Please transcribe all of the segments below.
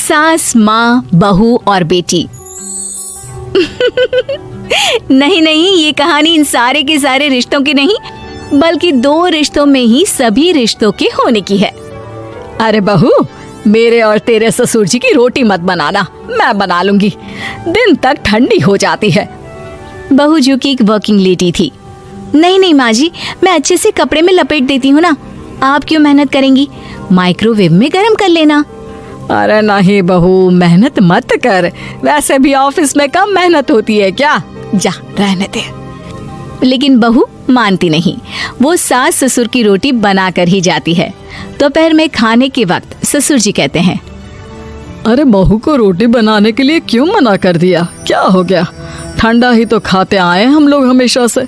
सास, माँ, बहू और बेटी। नहीं नहीं, ये कहानी इन सारे के सारे रिश्तों की नहीं, बल्कि दो रिश्तों में ही सभी रिश्तों के होने की है। अरे बहू, मेरे और तेरे ससुर जी की रोटी मत बनाना, मैं बना लूंगी, दिन तक ठंडी हो जाती है। बहू जो कि एक वर्किंग लेडी थी। नहीं नहीं माँ जी, मैं अच्छे से कपड़े में लपेट देती हूँ ना, आप क्यों मेहनत करेंगी, माइक्रोवेव में गर्म कर लेना। अरे नहीं बहू, मेहनत मत कर, वैसे भी ऑफिस में कम मेहनत होती है क्या, जा रहने दे। लेकिन बहू मानती नहीं, वो सास ससुर की रोटी बना कर ही जाती है। दोपहर में खाने के वक्त ससुर जी कहते हैं, अरे बहू को रोटी बनाने के लिए क्यों मना कर दिया, क्या हो गया, ठंडा ही तो खाते आए हम लोग हमेशा से।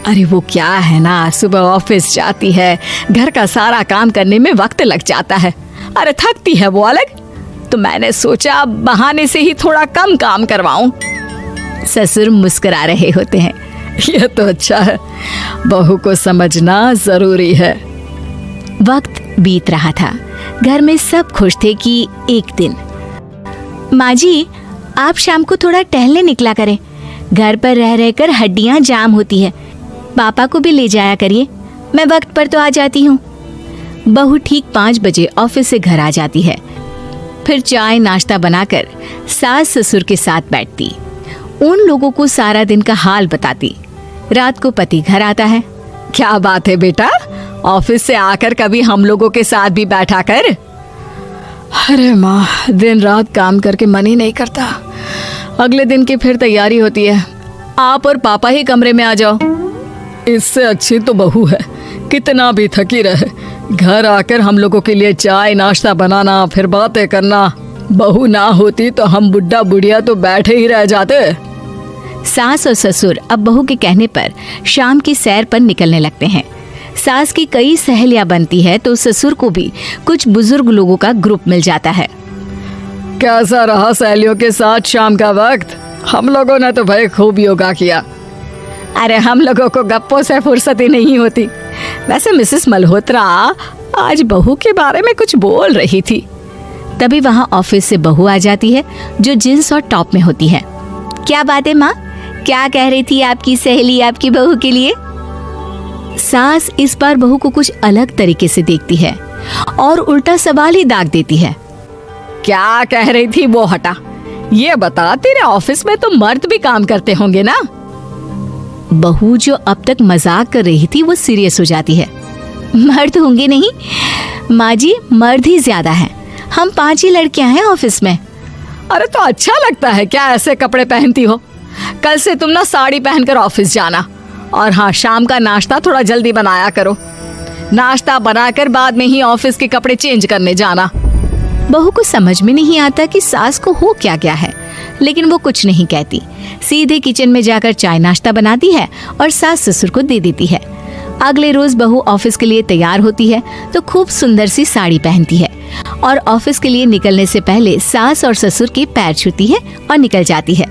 अरे वो क्या है ना, सुबह ऑफिस जाती है, घर का सारा काम करने में वक्त लग जाता है, अरे थकती है वो अलग, तो मैंने सोचा बहाने से ही थोड़ा कम काम करवाऊं। ससुर मुस्कुरा रहे होते हैं। ये तो अच्छा है, बहू को समझना जरूरी है। वक्त बीत रहा था, घर में सब खुश थे कि एक दिन, माँ जी आप शाम को थोड़ा टहलने निकला करें, घर पर रह रहकर हड्डियां जाम होती है, पापा को भी ले जाया करिए, मैं वक्त पर तो आ जाती हूँ। बहू ठीक 5 बजे ऑफिस से घर आ जाती है। फिर चाय नाश्ता बनाकर सास ससुर के साथ बैठती, उन लोगों को सारा दिन का हाल बताती। रात को पति घर आता है। क्या बात है बेटा, ऑफिस से आकर कभी हम लोगों के साथ भी बैठा कर। अरे माँ, दिन रात काम करके मन ही नहीं करता, अगले दिन की फिर तैयारी होती है, आप और पापा ही कमरे में आ जाओ। इससे अच्छी तो बहू है, कितना भी थकी रहे, घर आकर हम लोगों के लिए चाय नाश्ता बनाना, फिर बातें करना। बहू ना होती तो हम बुढ़ा बुढ़िया तो बैठे ही रह जाते। सास और ससुर अब बहू के कहने पर शाम की सैर पर निकलने लगते हैं। सास की कई सहेलियां बनती है तो ससुर को भी कुछ बुजुर्ग लोगों का ग्रुप मिल जाता है। कैसा रहा सहेलियों के साथ शाम का वक्त? हम लोगों ने तो भाई खूब योगा किया। अरे हम लोगों को गप्पों से फुर्सत ही नहीं होती। वैसे मिसेस मल्होत्रा आज बहू के बारे में कुछ बोल रही थी। तभी वहाँ ऑफिस से बहू आ जाती है जो जींस और टॉप में होती है। क्या बात है माँ, क्या कह रही थी आपकी सहेली आपकी बहू के लिए? सास इस बार बहू को कुछ अलग तरीके से देखती है और उल्टा सवाल ही दाग देती है। क्या कह रही थी वो हटा, ये बता, तेरे ऑफिस में तो मर्द भी काम करते होंगे ना? बहू जो अब तक मजाक कर रही थी वो सीरियस हो जाती है। मर्द होंगे नहीं माँ जी, मर्द ही ज्यादा है, हम 5 ही लड़कियां हैं ऑफिस में। अरे तो अच्छा लगता है क्या ऐसे कपड़े पहनती हो? कल से तुम ना साड़ी पहनकर ऑफिस जाना, और हाँ, शाम का नाश्ता थोड़ा जल्दी बनाया करो, नाश्ता बनाकर बाद में ही ऑफिस के कपड़े चेंज करने जाना। बहू को समझ में नहीं आता कि सास को हो क्या गया है, लेकिन वो कुछ नहीं कहती, सीधे किचन में जाकर चाय नाश्ता बनाती है और सास ससुर को दे देती है। अगले रोज बहू ऑफिस के लिए तैयार होती है तो खूब सुंदर सी साड़ी पहनती है और ऑफिस के लिए निकलने से पहले सास और ससुर के पैर छूती है और निकल जाती है।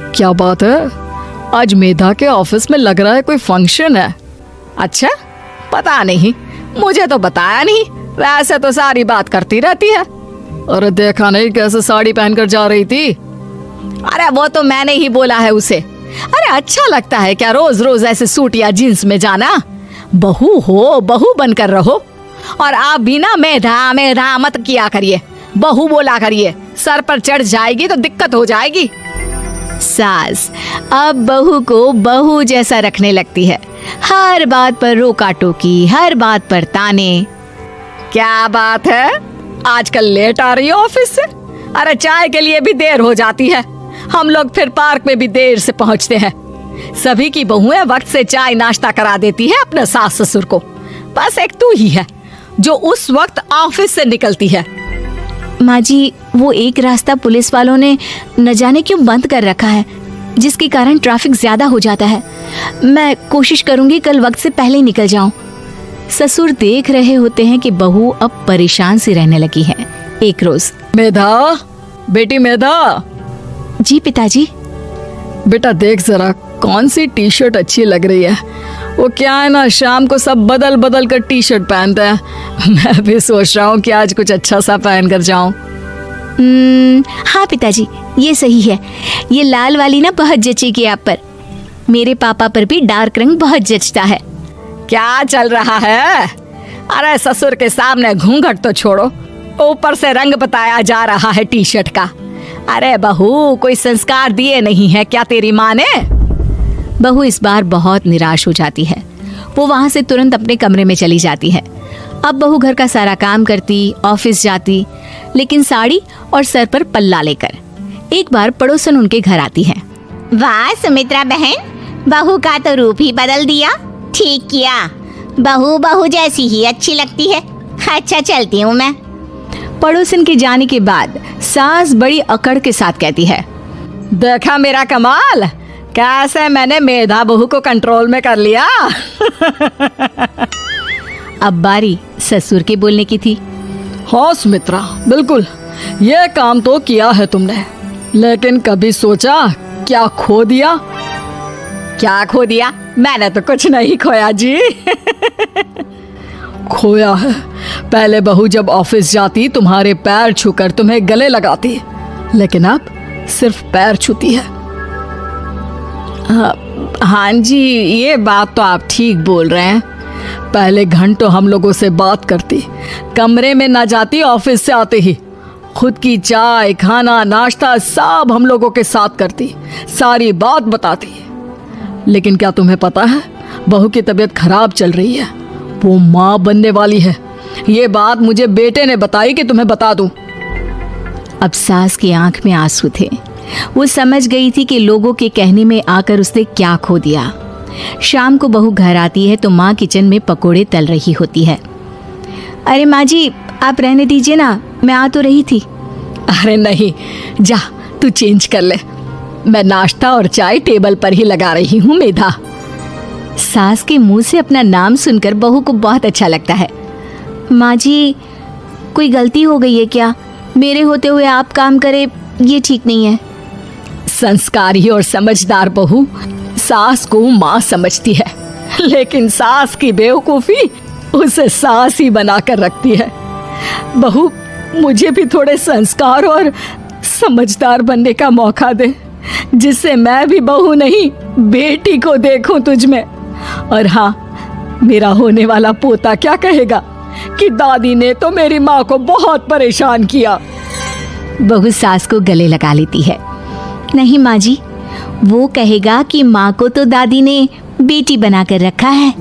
क्या बात है, आज मेधा के ऑफिस में लग रहा है कोई फंक्शन है। अच्छा, पता नहीं, मुझे तो बताया नहीं, वैसे तो सारी बात करती रहती है। अरे देखा नहीं कैसे साड़ी पहनकर जा रही थी? अरे वो तो मैंने ही बोला है उसे। अरे अच्छा लगता है क्या रोज रोज ऐसे सूट या जींस में जाना? बहू हो, बहू बनकर रहो, और आप भी ना मेधा मेधा मत किया करिए, बहू बोला करिए, सर पर चढ़ जाएगी तो दिक्कत हो जाएगी। सास अब बहू को बहू जैसा रखने लगती है, हर बात पर रोका टोकी, हर बात पर ताने। क्या बात है, आजकल लेट आ रही है ऑफिस से? अरे चाय के लिए भी देर हो जाती है, हम लोग फिर पार्क में भी देर से पहुंचते हैं। सभी की बहुएं वक्त से चाय नाश्ता करा देती है अपने सास ससुर को, बस एक तू ही है जो उस वक्त ऑफिस से निकलती है। माँ जी, वो एक रास्ता पुलिस वालों ने न जाने क्यों बंद कर रखा है, जिसके कारण ट्रैफिक ज्यादा हो जाता है। मैं कोशिश करूंगी कल वक्त से पहले निकल जाऊं। ससुर देख रहे होते हैं कि बहू अब परेशान सी रहने लगी है। एक रोज, मेधा, बेटी मेधा। जी पिताजी। बेटा देख जरा कौन सी टी शर्ट अच्छी लग रही है। वो क्या है ना, शाम को सब बदल बदल कर टी शर्ट पहनते हैं, मैं भी सोच रहा हूँ कि आज कुछ अच्छा सा पहन कर जाऊं। हाँ पिताजी, ये सही है। ये लाल वाली ना बहुत जचेगी आप पर। मेरे पापा पर भी डार्क रंग बहुत जचता है। क्या चल रहा है? अरे ससुर के सामने घूंघट तो छोड़ो, ऊपर से रंग बताया जा रहा है टी शर्ट का। अरे बहू, कोई संस्कार दिए नहीं है क्या तेरी माँ ने? बहू इस बार बहुत निराश हो जाती है। वो वहां से तुरंत अपने कमरे में चली जाती है। अब बहू घर का सारा काम करती, ऑफिस जाती, लेकिन साड़ी और सर पर पल्ला लेकर। एक बार पड़ोसन उनके घर आती है। वाह सुमित्रा बहन, बहू का तो रूप ही बदल दिया। ठीक किया, बहू बहू जैसी ही अच्छी लगती है। अच्छा चलती हूँ मैं। पड़ोसन के जाने के बाद सास बड़ी अकड़ के साथ कहती है, देखा मेरा कमाल, कैसे मैंने मेधा बहू को कंट्रोल में कर लिया। अब बारी ससुर के बोलने की थी। हाँ सुमित्रा, बिल्कुल ये काम तो किया है तुमने, लेकिन कभी सोचा क्या खो दिया? क्या खो दिया? मैंने तो कुछ नहीं खोया जी। खोया है, पहले बहू जब ऑफिस जाती तुम्हारे पैर छूकर तुम्हें गले लगाती, लेकिन अब सिर्फ पैर छूती है। हाँ जी, ये बात तो आप ठीक बोल रहे हैं। पहले घंटों हम लोगों से बात करती, कमरे में ना जाती, ऑफिस से आते ही खुद की चाय, खाना, नाश्ता सब हम लोगों के साथ करती, सारी बात बताती। लेकिन क्या तुम्हें पता है, बहू की तबीयत खराब चल रही है, वो माँ बनने वाली है। ये बात मुझे बेटे ने बताई कि तुम्हें बता दूं। अब सास की आंख में आंसू थे। वो समझ गई थी कि लोगों के कहने में आकर उसने क्या खो दिया। शाम को बहू घर आती है तो माँ किचन में पकोड़े तल रही होती है। अरे माँ जी, आप रहने दीजिए ना, मैं आ तो रही थी। अरे नहीं, जा तू चेंज कर ले, मैं नाश्ता और चाय टेबल पर ही लगा रही हूँ मेधा। सास के मुंह से अपना नाम सुनकर बहू को बहुत अच्छा लगता है। माँ जी, कोई गलती हो गई है क्या? मेरे होते हुए आप काम करे, ये ठीक नहीं है। संस्कारी और समझदार बहू सास को माँ समझती है, लेकिन सास की बेवकूफी उसे सास ही बनाकर रखती है। बहू, मुझे भी थोड़े संस्कार और समझदार बनने का मौका दे, जिससे मैं भी बहू नहीं बेटी को देखूं तुझ में। और हाँ, मेरा होने वाला पोता क्या कहेगा कि दादी ने तो मेरी माँ को बहुत परेशान किया। बहू सास को गले लगा लेती है। नहीं माँ जी, वो कहेगा कि माँ को तो दादी ने बेटी बनाकर रखा है।